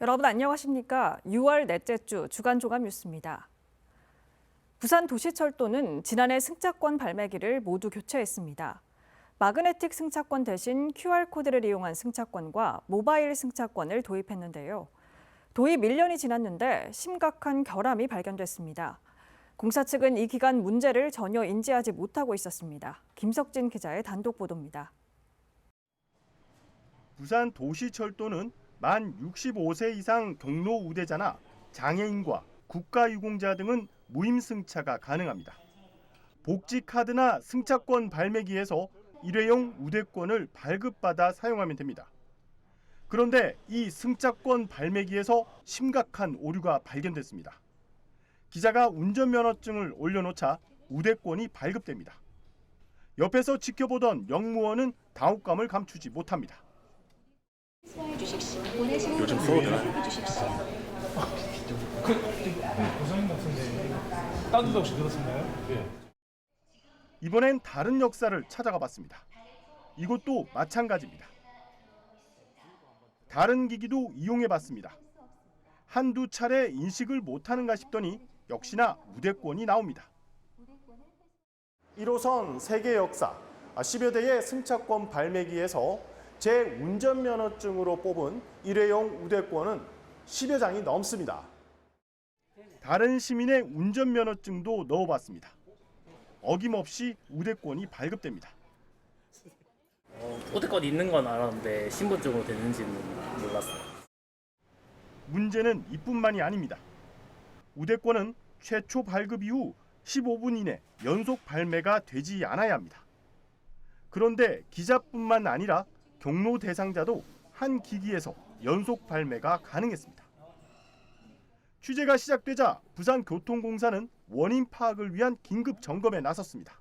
여러분 안녕하십니까? 6월 넷째 주 주간 종합 뉴스입니다. 부산도시철도는 지난해 승차권 발매기를 모두 교체했습니다. 마그네틱 승차권 대신 QR코드를 이용한 승차권과 모바일 승차권을 도입했는데요. 도입 1년이 지났는데 심각한 결함이 발견됐습니다. 공사 측은 이 기간 문제를 전혀 인지하지 못하고 있었습니다. 김석진 기자의 단독 보도입니다. 부산도시철도는 만 65세 이상 경로 우대자나 장애인과 국가유공자 등은 무임 승차가 가능합니다. 복지카드나 승차권 발매기에서 일회용 우대권을 발급받아 사용하면 됩니다. 그런데 이 승차권 발매기에서 심각한 오류가 발견됐습니다. 기자가 운전면허증을 올려놓자 우대권이 발급됩니다. 옆에서 지켜보던 영무원은 당혹감을 감추지 못합니다. 요즘 써오더라. 고성인 같은데 딴 데도 없이 들었었나요? 이번엔 다른 역사를 찾아가 봤습니다. 이것도 마찬가지입니다. 다른 기기도 이용해 봤습니다. 한두 차례 인식을 못하는가 싶더니 역시나 우대권이 나옵니다. 1호선 세계 역사 10여 대의 승차권 발매기에서 제 운전면허증으로 뽑은 일회용 우대권은 10여 장이 넘습니다. 다른 시민의 운전면허증도 넣어봤습니다. 어김없이 우대권이 발급됩니다. 우대권 있는 건 알았는데 신분증으로 되는지는 몰랐어요. 문제는 이뿐만이 아닙니다. 우대권은 최초 발급 이후 15분 이내 연속 발매가 되지 않아야 합니다. 그런데 기자뿐만 아니라 경로 대상자도 한 기기에서 연속 발매가 가능했습니다. 취재가 시작되자 부산교통공사는 원인 파악을 위한 긴급 점검에 나섰습니다.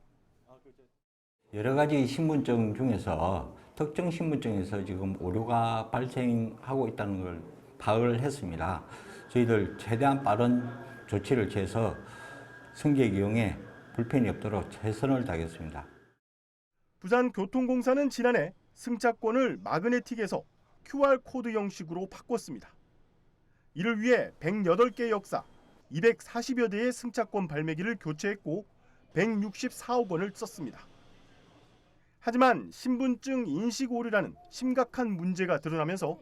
여러 가지 신분증 중에서 특정 신분증에서 지금 오류가 발생하고 있다는 걸 파악을 했습니다. 저희들 최대한 빠른 조치를 취해서 승객 이용에 불편이 없도록 최선을 다하겠습니다. 부산교통공사는 지난해 승차권을 마그네틱에서 QR코드 형식으로 바꿨습니다. 이를 위해 108개 역사, 240여 대의 승차권 발매기를 교체했고 164억 원을 썼습니다. 하지만 신분증 인식 오류라는 심각한 문제가 드러나면서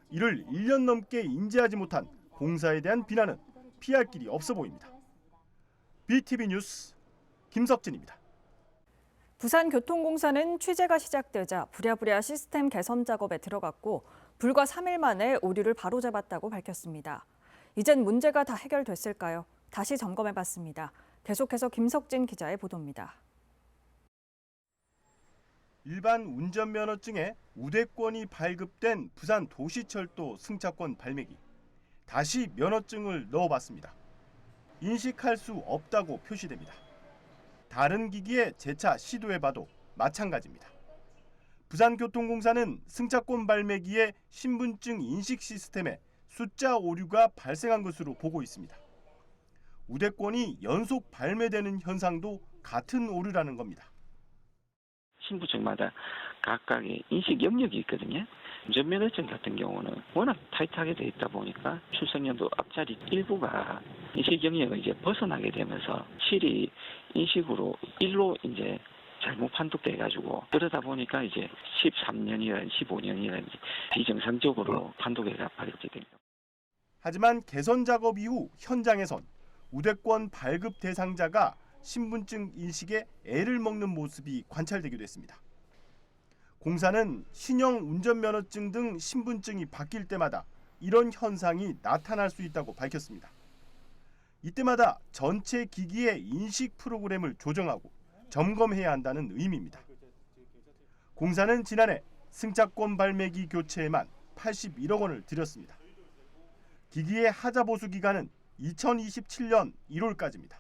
이를 1년 넘게 인지하지 못한 공사에 대한 비난은 피할 길이 없어 보입니다. BTV 뉴스 김석진입니다. 부산교통공사는 취재가 시작되자 부랴부랴 시스템 개선 작업에 들어갔고 불과 3일 만에 오류를 바로잡았다고 밝혔습니다. 이젠 문제가 다 해결됐을까요? 다시 점검해봤습니다. 계속해서 김석진 기자의 보도입니다. 일반 운전면허증에 우대권이 발급된 부산도시철도 승차권 발매기. 다시 면허증을 넣어봤습니다. 인식할 수 없다고 표시됩니다. 다른 기기에 재차 시도해봐도 마찬가지입니다. 부산교통공사는 승차권 발매기의 신분증 인식 시스템에 숫자 오류가 발생한 것으로 보고 있습니다. 우대권이 연속 발매되는 현상도 같은 오류라는 겁니다. 신분증마다 각각의 인식 영역이 있거든요. 운전면허증 같은 경우는 워낙 타이트하게 돼 있다 보니까 출석연도 앞자리 일부가 인식 영역을 이제 벗어나게 되면서 실이 인식으로 일로 이제 잘못 판독돼 가지고 그러다 보니까 이제 13년이든 15년이든 비정상적으로 판독에가 발급이 됩니다. 하지만 개선 작업 이후 현장에선 우대권 발급 대상자가 신분증 인식에 애를 먹는 모습이 관찰되기도 했습니다. 공사는 신형 운전면허증 등 신분증이 바뀔 때마다 이런 현상이 나타날 수 있다고 밝혔습니다. 이때마다 전체 기기의 인식 프로그램을 조정하고 점검해야 한다는 의미입니다. 공사는 지난해 승차권 발매기 교체에만 81억 원을 들였습니다. 기기의 하자 보수 기간은 2027년 1월까지입니다.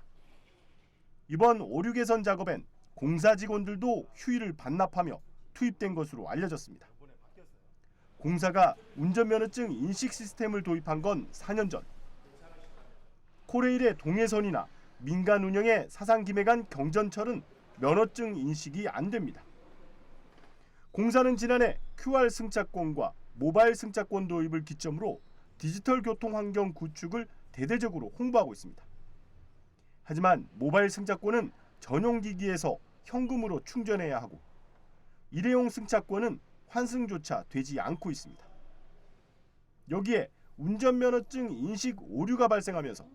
이번 오류 개선 작업엔 공사 직원들도 휴일을 반납하며 투입된 것으로 알려졌습니다. 공사가 운전면허증 인식 시스템을 도입한 건 4년 전. 코레일의 동해선이나 민간 운영의 사상김에 간 경전철은 면허증 인식이 안 됩니다. 공사는 지난해 QR 승차권과 모바일 승차권 도입을 기점으로 디지털 교통 환경 구축을 대대적으로 홍보하고 있습니다. 하지만 모바일 승차권은 전용 기기에서 현금으로 충전해야 하고 일회용 승차권은 환승조차 되지 않고 있습니다. 여기에 운전면허증 인식 오류가 발생하면서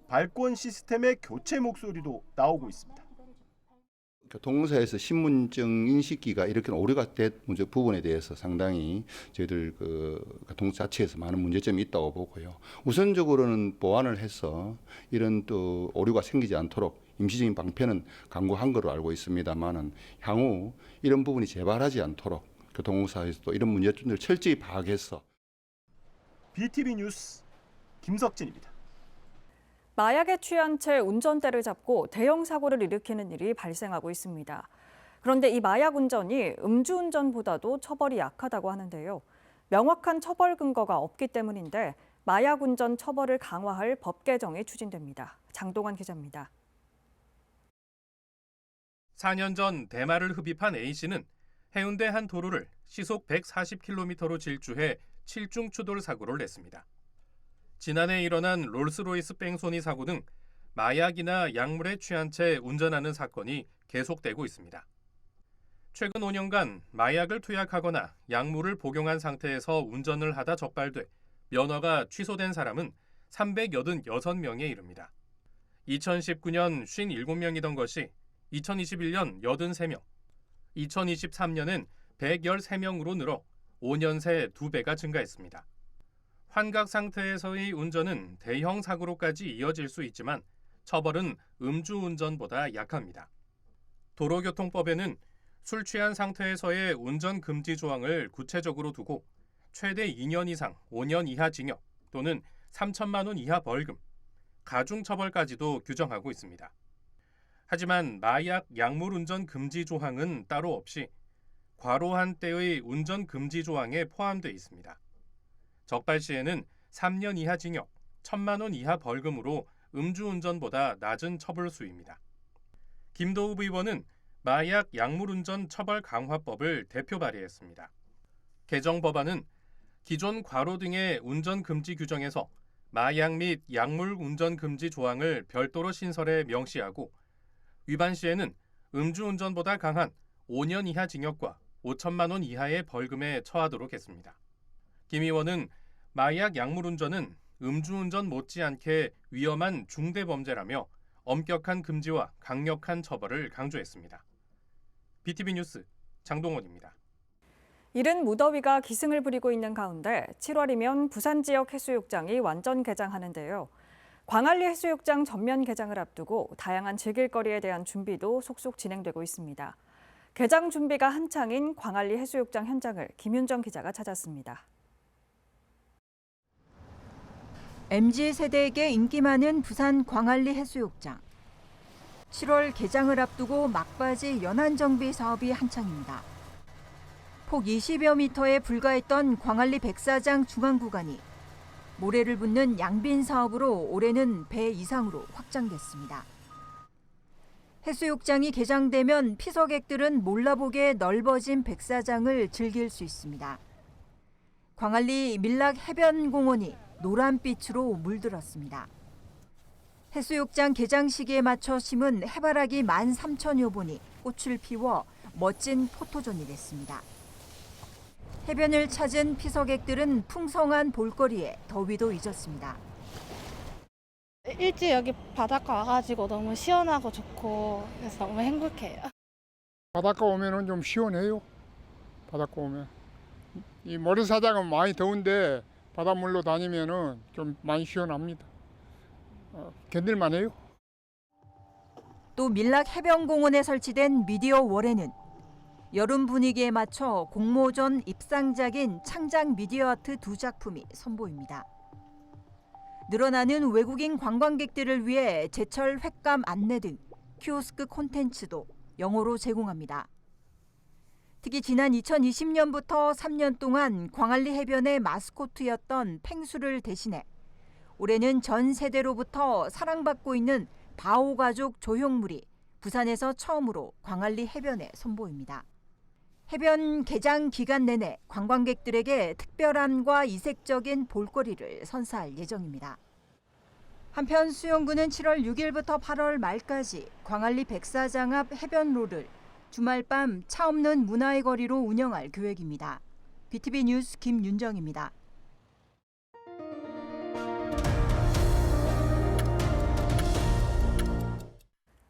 발권 시스템의 교체 목소리도 나오고 있습니다. 교통공사에서 신분증 인식기가 이렇게 오류가 된 문제 부분에 대해서 상당히 저희들 교통공사 자체에서 많은 문제점이 있다고 보고요. 우선적으로는 보완을 해서 이런 또 오류가 생기지 않도록 임시적인 방편은 강구한 거로 알고 있습니다만은 향후 이런 부분이 재발하지 않도록 교통공사에서 또 이런 문제점들을 철저히 파악해서. BTV 뉴스 김석진입니다. 마약에 취한 채 운전대를 잡고 대형 사고를 일으키는 일이 발생하고 있습니다. 그런데 이 마약 운전이 음주운전보다도 처벌이 약하다고 하는데요. 명확한 처벌 근거가 없기 때문인데 마약 운전 처벌을 강화할 법 개정이 추진됩니다. 장동환 기자입니다. 4년 전 대마를 흡입한 A씨는 해운대 한 도로를 시속 140km로 질주해 7중 추돌 사고를 냈습니다. 지난해 일어난 롤스로이스 뺑소니 사고 등 마약이나 약물에 취한 채 운전하는 사건이 계속되고 있습니다. 최근 5년간 마약을 투약하거나 약물을 복용한 상태에서 운전을 하다 적발돼 면허가 취소된 사람은 386명에 이릅니다. 2019년 57명이던 것이 2021년 83명, 2023년엔 113명으로 늘어 5년 새 2배가 증가했습니다. 환각 상태에서의 운전은 대형 사고로까지 이어질 수 있지만 처벌은 음주운전보다 약합니다. 도로교통법에는 술 취한 상태에서의 운전 금지 조항을 구체적으로 두고 최대 2년 이상 5년 이하 징역 또는 3천만 원 이하 벌금, 가중처벌까지도 규정하고 있습니다. 하지만 마약, 약물 운전 금지 조항은 따로 없이 과로한 때의 운전 금지 조항에 포함되어 있습니다. 적발 시에는 3년 이하 징역, 1천만 원 이하 벌금으로 음주운전보다 낮은 처벌 수위입니다. 김도읍 의원은 마약, 약물 운전 처벌 강화법을 대표 발의했습니다. 개정 법안은 기존 과로 등의 운전 금지 규정에서 마약 및 약물 운전 금지 조항을 별도로 신설해 명시하고 위반 시에는 음주운전보다 강한 5년 이하 징역과 5천만 원 이하의 벌금에 처하도록 했습니다. 김 의원은 마약 약물 운전은 음주운전 못지않게 위험한 중대범죄라며 엄격한 금지와 강력한 처벌을 강조했습니다. BTV 뉴스 장동원입니다. 이른 무더위가 기승을 부리고 있는 가운데 7월이면 부산 지역 해수욕장이 완전 개장하는데요. 광안리 해수욕장 전면 개장을 앞두고 다양한 즐길거리에 대한 준비도 속속 진행되고 있습니다. 개장 준비가 한창인 광안리 해수욕장 현장을 김윤정 기자가 찾았습니다. MZ세대에게 인기 많은 부산 광안리 해수욕장. 7월 개장을 앞두고 막바지 연안 정비 사업이 한창입니다. 폭 20여 미터에 불과했던 광안리 백사장 중앙 구간이 모래를 붓는 양빈 사업으로 올해는 배 이상으로 확장됐습니다. 해수욕장이 개장되면 피서객들은 몰라보게 넓어진 백사장을 즐길 수 있습니다. 광안리 밀락 해변공원이 노란빛으로 물들었습니다. 해수욕장 개장 시기에 맞춰 심은 해바라기 13,000여 본이 꽃을 피워 멋진 포토존이 됐습니다. 해변을 찾은 피서객들은 풍성한 볼거리에 더위도 잊었습니다. 일찍 여기 바닷가 와가지고 너무 시원하고 좋고 그래서 너무 행복해요. 바닷가 오면은 좀 시원해요. 바닷가 오면 이 모래사장은 많이 더운데 바닷물로 다니면은 좀 많이 시원합니다. 견딜만해요. 또 밀락 해변공원에 설치된 미디어 월에는 여름 분위기에 맞춰 공모전 입상작인 창작 미디어 아트 2작품이 선보입니다. 늘어나는 외국인 관광객들을 위해 제철 횟감 안내 등 키오스크 콘텐츠도 영어로 제공합니다. 특히 지난 2020년부터 3년 동안 광안리 해변의 마스코트였던 펭수를 대신해 올해는 전 세대로부터 사랑받고 있는 바오 가족 조형물이 부산에서 처음으로 광안리 해변에 선보입니다. 해변 개장 기간 내내 관광객들에게 특별함과 이색적인 볼거리를 선사할 예정입니다. 한편 수영구는 7월 6일부터 8월 말까지 광안리 백사장 앞 해변로를 주말밤 차 없는 문화의 거리로 운영할 계획입니다. BTV 뉴스 김윤정입니다.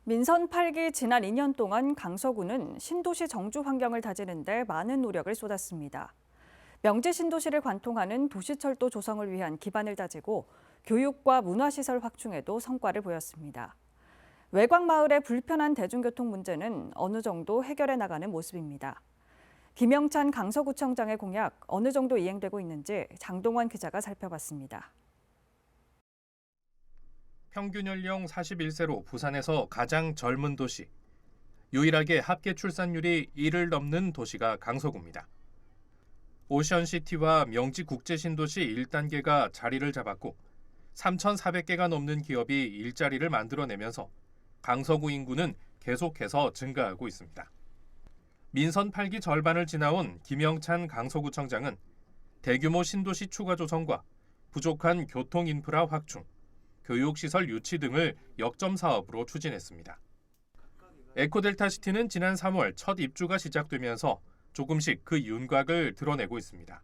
민선 8기 지난 2년 동안 강서구는 신도시 정주 환경을 다지는 데 많은 노력을 쏟았습니다. 명지 신도시를 관통하는 도시철도 조성을 위한 기반을 다지고 교육과 문화시설 확충에도 성과를 보였습니다. 외곽 마을의 불편한 대중교통 문제는 어느 정도 해결해 나가는 모습입니다. 김영찬 강서구청장의 공약 어느 정도 이행되고 있는지 장동원 기자가 살펴봤습니다. 평균 연령 41세로 부산에서 가장 젊은 도시. 유일하게 합계 출산율이 1을 넘는 도시가 강서구입니다. 오션시티와 명지국제신도시 1단계가 자리를 잡았고 3,400개가 넘는 기업이 일자리를 만들어내면서 강서구 인구는 계속해서 증가하고 있습니다. 민선 8기 절반을 지나온 김영찬 강서구청장은 대규모 신도시 추가 조성과 부족한 교통 인프라 확충, 교육시설 유치 등을 역점 사업으로 추진했습니다. 에코델타시티는 지난 3월 첫 입주가 시작되면서 조금씩 그 윤곽을 드러내고 있습니다.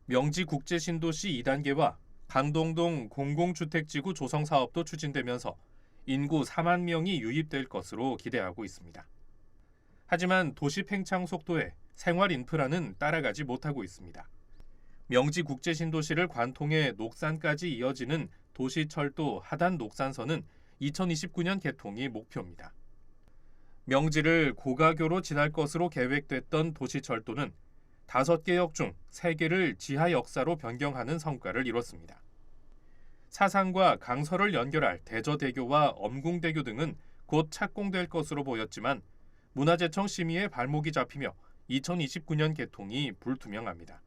명지국제신도시 2단계와 강동동 공공주택지구 조성 사업도 추진되면서 인구 4만 명이 유입될 것으로 기대하고 있습니다. 하지만 도시 팽창 속도에 생활 인프라는 따라가지 못하고 있습니다. 명지국제신도시를 관통해 녹산까지 이어지는 도시철도 하단 녹산선은 2029년 개통이 목표입니다. 명지를 고가교로 지날 것으로 계획됐던 도시철도는 5개 역 중 3개를 지하 역사로 변경하는 성과를 이뤘습니다. 사상과 강서를 연결할 대저대교와 엄궁대교 등은 곧 착공될 것으로 보였지만 문화재청 심의에 발목이 잡히며 2029년 개통이 불투명합니다.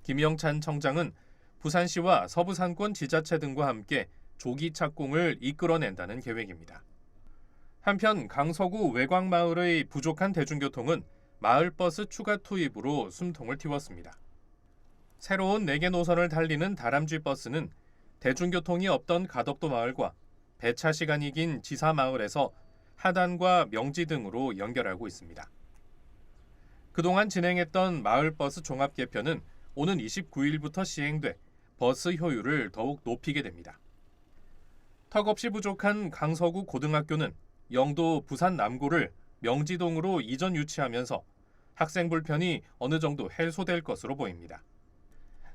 김영찬 청장은 부산시와 서부산권 지자체 등과 함께 조기 착공을 이끌어낸다는 계획입니다. 한편 강서구 외곽마을의 부족한 대중교통은 마을버스 추가 투입으로 숨통을 틔웠습니다. 새로운 4개 노선을 달리는 다람쥐 버스는 대중교통이 없던 가덕도 마을과 배차 시간이 긴 지사마을에서 하단과 명지 등으로 연결하고 있습니다. 그동안 진행했던 마을버스 종합 개편은 오는 29일부터 시행돼 버스 효율을 더욱 높이게 됩니다. 턱없이 부족한 강서구 고등학교는 영도 부산 남구를 명지동으로 이전 유치하면서 학생 불편이 어느 정도 해소될 것으로 보입니다.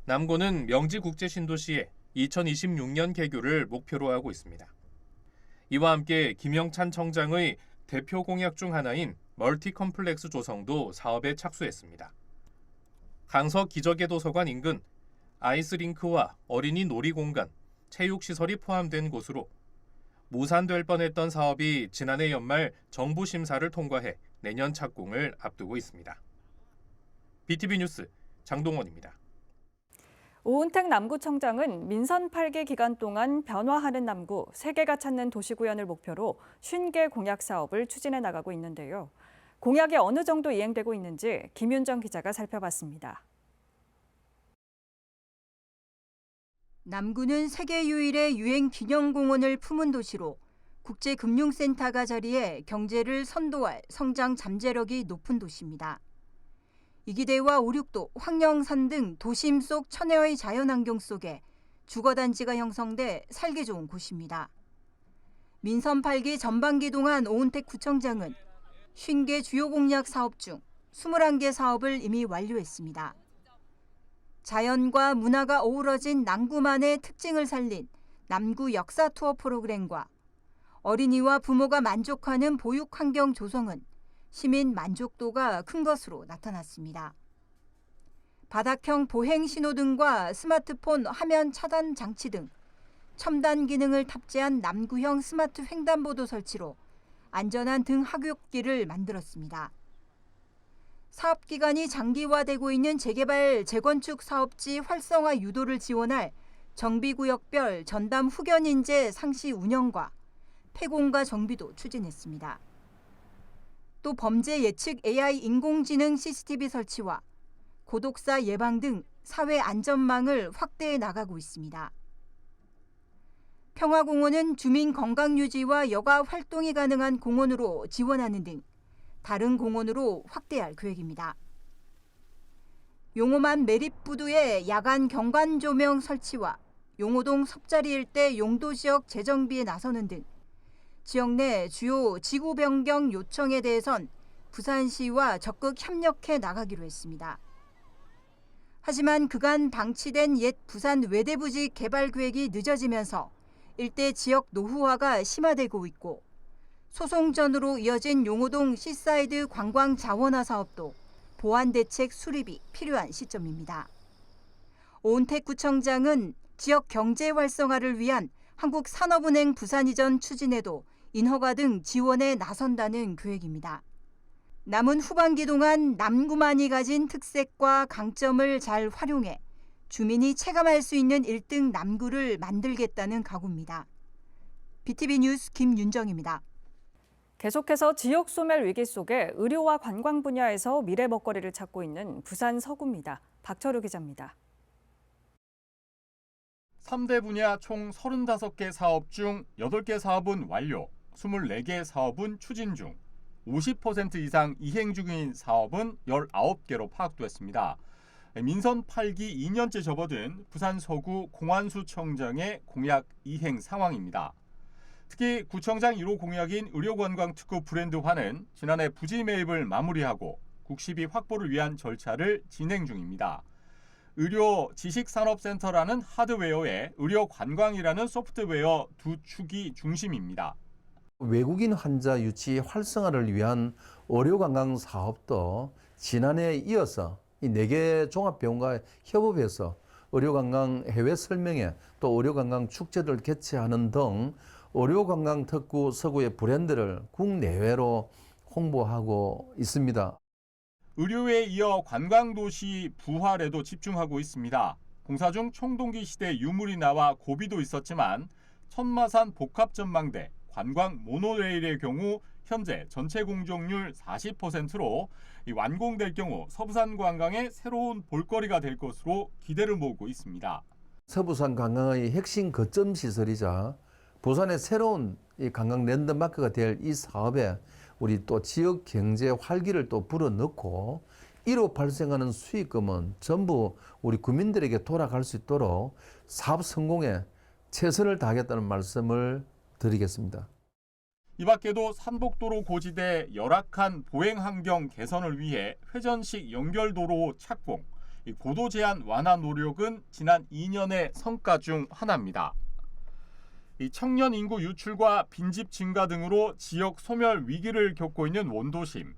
남구는 명지국제신도시에 2026년 개교를 목표로 하고 있습니다. 이와 함께 김영찬 청장의 대표 공약 중 하나인 멀티컴플렉스 조성도 사업에 착수했습니다. 강서 기적의 도서관 인근 아이스링크와 어린이 놀이공간, 체육시설이 포함된 곳으로 무산될 뻔했던 사업이 지난해 연말 정부 심사를 통과해 내년 착공을 앞두고 있습니다. BTV 뉴스 장동원입니다. 오은택 남구청장은 민선 8기 기간 동안 변화하는 남구, 세계가 찾는 도시구현을 목표로 50개 공약 사업을 추진해 나가고 있는데요. 공약이 어느 정도 이행되고 있는지 김윤정 기자가 살펴봤습니다. 남구는 세계 유일의 유행 기념공원을 품은 도시로 국제금융센터가 자리해 경제를 선도할 성장 잠재력이 높은 도시입니다. 이기대와 오륙도, 황령산 등 도심 속 천혜의 자연환경 속에 주거단지가 형성돼 살기 좋은 곳입니다. 민선 8기 전반기 동안 오은택 구청장은 50개 주요 공약 사업 중 21개 사업을 이미 완료했습니다. 자연과 문화가 어우러진 남구만의 특징을 살린 남구 역사 투어 프로그램과 어린이와 부모가 만족하는 보육 환경 조성은 시민 만족도가 큰 것으로 나타났습니다. 바닥형 보행 신호등과 스마트폰 화면 차단 장치 등 첨단 기능을 탑재한 남구형 스마트 횡단보도 설치로 안전한 등 하굣길을 만들었습니다. 사업 기간이 장기화되고 있는 재개발, 재건축 사업지 활성화 유도를 지원할 정비구역별 전담 후견 인재 상시 운영과 폐공가 정비도 추진했습니다. 또 범죄 예측 AI 인공지능 CCTV 설치와 고독사 예방 등 사회 안전망을 확대해 나가고 있습니다. 평화공원은 주민 건강 유지와 여가 활동이 가능한 공원으로 지원하는 등 다른 공원으로 확대할 계획입니다. 용호만 매립부두의 야간 경관 조명 설치와 용호동 섭자리 일대 용도 지역 재정비에 나서는 등 지역 내 주요 지구 변경 요청에 대해선 부산시와 적극 협력해 나가기로 했습니다. 하지만 그간 방치된 옛 부산 외대부지 개발 계획이 늦어지면서 일대 지역 노후화가 심화되고 있고 소송전으로 이어진 용호동 시사이드 관광 자원화 사업도 보완 대책 수립이 필요한 시점입니다. 오은택 구청장은 지역 경제 활성화를 위한 한국산업은행 부산 이전 추진에도 인허가 등 지원에 나선다는 계획입니다. 남은 후반기 동안 남구만이 가진 특색과 강점을 잘 활용해 주민이 체감할 수 있는 1등 남구를 만들겠다는 각오입니다. BTV 뉴스 김윤정입니다. 계속해서 지역 소멸 위기 속에 의료와 관광 분야에서 미래 먹거리를 찾고 있는 부산 서구입니다. 박철우 기자입니다. 3대 분야 총 35개 사업 중 8개 사업은 완료, 24개 사업은 추진 중, 50% 이상 이행 중인 사업은 19개로 파악됐습니다. 민선 8기 2년째 접어든 부산 서구 공안수청장의 공약 이행 상황입니다. 특히 구청장 1호 공약인 의료관광특구 브랜드화는 지난해 부지 매입을 마무리하고 국시비 확보를 위한 절차를 진행 중입니다. 의료 지식산업센터라는 하드웨어에 의료관광이라는 소프트웨어 두 축이 중심입니다. 외국인 환자 유치 활성화를 위한 의료관광 사업도 지난해에 이어서 이 4개 종합병원과 협업해서 의료관광 해외 설명회 또 의료관광 축제를 개최하는 등 의료관광 특구 서구의 브랜드를 국내외로 홍보하고 있습니다. 의료에 이어 관광도시 부활에도 집중하고 있습니다. 공사 중 총동기 시대 유물이 나와 고비도 있었지만 천마산 복합전망대, 관광 모노레일의 경우 현재 전체 공정률 40%로 완공될 경우 서부산 관광의 새로운 볼거리가 될 것으로 기대를 모으고 있습니다. 서부산 관광의 핵심 거점 시설이자 부산의 새로운 이 관광 랜드마크가 될 이 사업에 우리 또 지역 경제 활기를 또 불어넣고 이로 발생하는 수익금은 전부 우리 국민들에게 돌아갈 수 있도록 사업 성공에 최선을 다하겠다는 말씀을 드리겠습니다. 이 밖에도 산복도로 고지대 열악한 보행 환경 개선을 위해 회전식 연결도로 착공, 고도 제한 완화 노력은 지난 2년의 성과 중 하나입니다. 청년 인구 유출과 빈집 증가 등으로 지역 소멸 위기를 겪고 있는 원도심.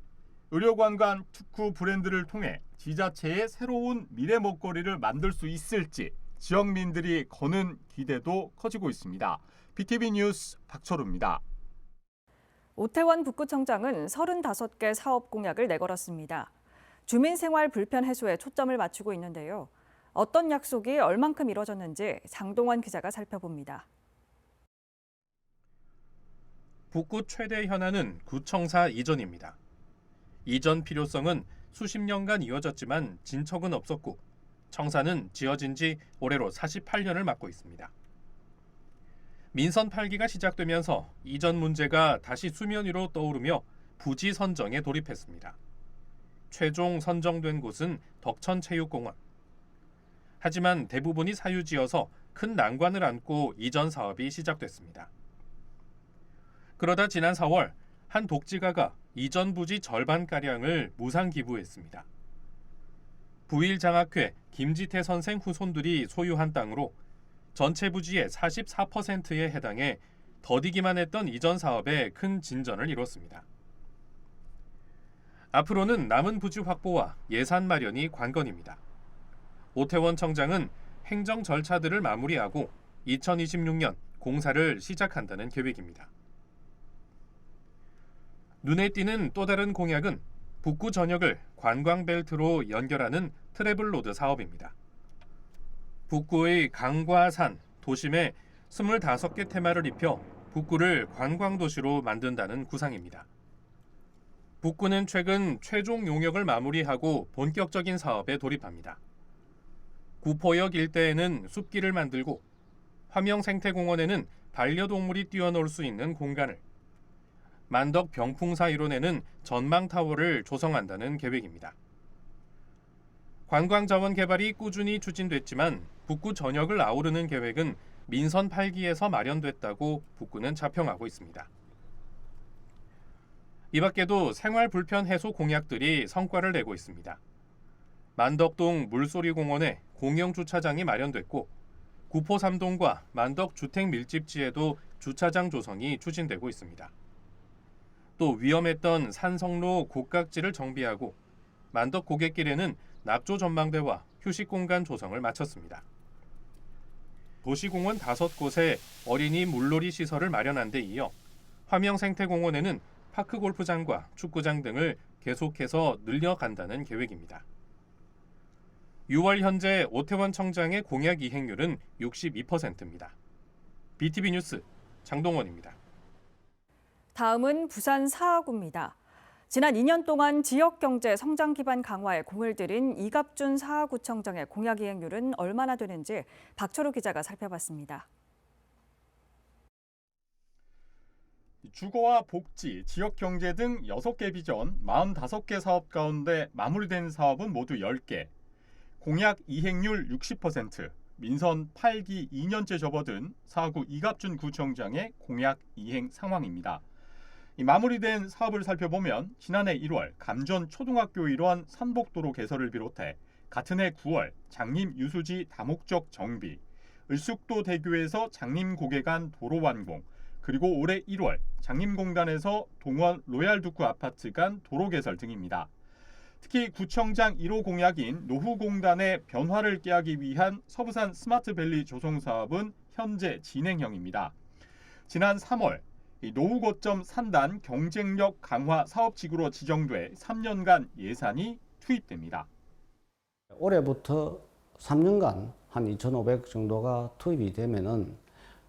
의료관광 특구 브랜드를 통해 지자체의 새로운 미래 먹거리를 만들 수 있을지 지역민들이 거는 기대도 커지고 있습니다. BTV 뉴스 박철우입니다. 오태원 북구청장은 35개 사업 공약을 내걸었습니다. 주민 생활 불편 해소에 초점을 맞추고 있는데요. 어떤 약속이 얼만큼 이뤄졌는지 장동원 기자가 살펴봅니다. 북구 최대 현안은 구청사 이전입니다. 이전 필요성은 수십 년간 이어졌지만 진척은 없었고 청사는 지어진 지 올해로 48년을 맞고 있습니다. 민선 8기가 시작되면서 이전 문제가 다시 수면 위로 떠오르며 부지 선정에 돌입했습니다. 최종 선정된 곳은 덕천체육공원. 하지만 대부분이 사유지여서 큰 난관을 안고 이전 사업이 시작됐습니다. 그러다 지난 4월 한 독지가가 이전 부지 절반가량을 무상 기부했습니다. 부일장학회 김지태 선생 후손들이 소유한 땅으로 전체 부지의 44%에 해당해 더디기만 했던 이전 사업에 큰 진전을 이뤘습니다. 앞으로는 남은 부지 확보와 예산 마련이 관건입니다. 오태원 청장은 행정 절차들을 마무리하고 2026년 공사를 시작한다는 계획입니다. 눈에 띄는 또 다른 공약은 북구 전역을 관광벨트로 연결하는 트래블로드 사업입니다. 북구의 강과 산, 도심에 25개 테마를 입혀 북구를 관광도시로 만든다는 구상입니다. 북구는 최근 최종 용역을 마무리하고 본격적인 사업에 돌입합니다. 구포역 일대에는 숲길을 만들고 화명생태공원에는 반려동물이 뛰어놀 수 있는 공간을, 만덕 병풍사 일원에는 전망타워를 조성한다는 계획입니다. 관광자원 개발이 꾸준히 추진됐지만 북구 전역을 아우르는 계획은 민선 8기에서 마련됐다고 북구는 자평하고 있습니다. 이 밖에도 생활 불편 해소 공약들이 성과를 내고 있습니다. 만덕동 물소리공원에 공영 주차장이 마련됐고 구포 3동과 만덕 주택 밀집지에도 주차장 조성이 추진되고 있습니다. 또 위험했던 산성로 곡각지를 정비하고 만덕 고갯길에는 낙조 전망대와 휴식 공간 조성을 마쳤습니다. 도시공원 5곳에 어린이 물놀이 시설을 마련한 데 이어 화명생태공원에는 파크 골프장과 축구장 등을 계속해서 늘려간다는 계획입니다. 6월 현재 오태원 청장의 공약 이행률은 62%입니다. BTV 뉴스 장동원입니다. 다음은 부산 사하구입니다. 지난 2년 동안 지역경제 성장 기반 강화에 공을 들인 이갑준 사하구청장의 공약 이행률은 얼마나 되는지 박철우 기자가 살펴봤습니다. 주거와 복지, 지역경제 등 6개 비전 45개 사업 가운데 마무리된 사업은 모두 10개. 공약 이행률 60%, 민선 8기 2년째 접어든 사하구 이갑준 구청장의 공약 이행 상황입니다. 이 마무리된 사업을 살펴보면 지난해 1월 감전 초등학교 일원 산복도로 개설을 비롯해 같은 해 9월 장림 유수지 다목적 정비, 을숙도 대교에서 장림 고개 간 도로 완공, 그리고 올해 1월 장림공단에서 동원 로얄두쿠 아파트 간 도로 개설 등입니다. 특히 구청장 1호 공약인 노후공단의 변화를 깨하기 위한 서부산 스마트밸리 조성 사업은 현재 진행형입니다. 지난 3월 노후 고점 산단 경쟁력 강화 사업지구로 지정돼 3년간 예산이 투입됩니다. 올해부터 3년간 한 2,500 정도가 투입이 되면은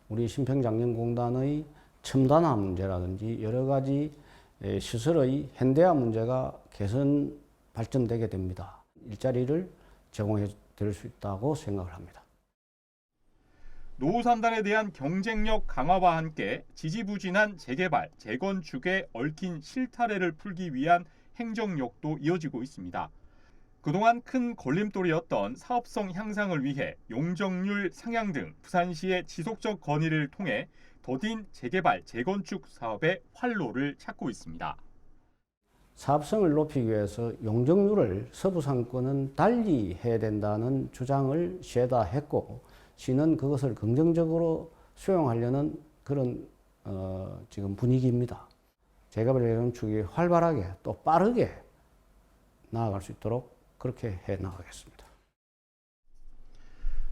우리 신평장림공단의 첨단화 문제라든지 여러 가지 시설의 현대화 문제가 개선 발전되게 됩니다. 일자리를 제공해 드릴 수 있다고 생각을 합니다. 노후 산단에 대한 경쟁력 강화와 함께 지지부진한 재개발, 재건축에 얽힌 실타래를 풀기 위한 행정력도 이어지고 있습니다. 그동안 큰 걸림돌이었던 사업성 향상을 위해 용적률 상향 등 부산시의 지속적 건의를 통해 더딘 재개발, 재건축 사업의 활로를 찾고 있습니다. 사업성을 높이기 위해서 용적률을 서부 상권은 달리 해야 된다는 주장을 시에다 했고 시는 그것을 긍정적으로 수용하려는 그런 지금 분위기입니다. 재개발 재건축이 활발하게 또 빠르게 나아갈 수 있도록 그렇게 해 나가겠습니다.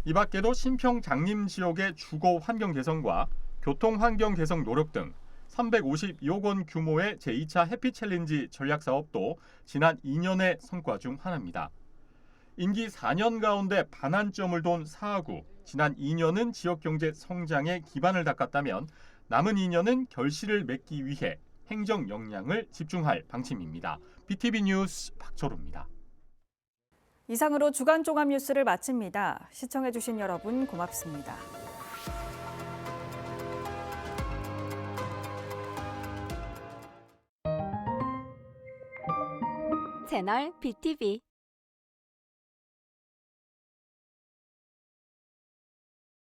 이 밖에도 신평 장림 지역의 주거 환경 개선과 교통 환경 개선 노력 등 352억 원 규모의 제2차 해피 챌린지 전략 사업도 지난 2년의 성과 중 하나입니다. 임기 4년 가운데 반환점을 돈 사하구, 지난 2년은 지역 경제 성장에 기반을 닦았다면 남은 2년은 결실을 맺기 위해 행정 역량을 집중할 방침입니다. BTV 뉴스 박철우입니다. 이상으로 주간 종합 뉴스를 마칩니다. 시청해주신 여러분 고맙습니다. 채널 BTV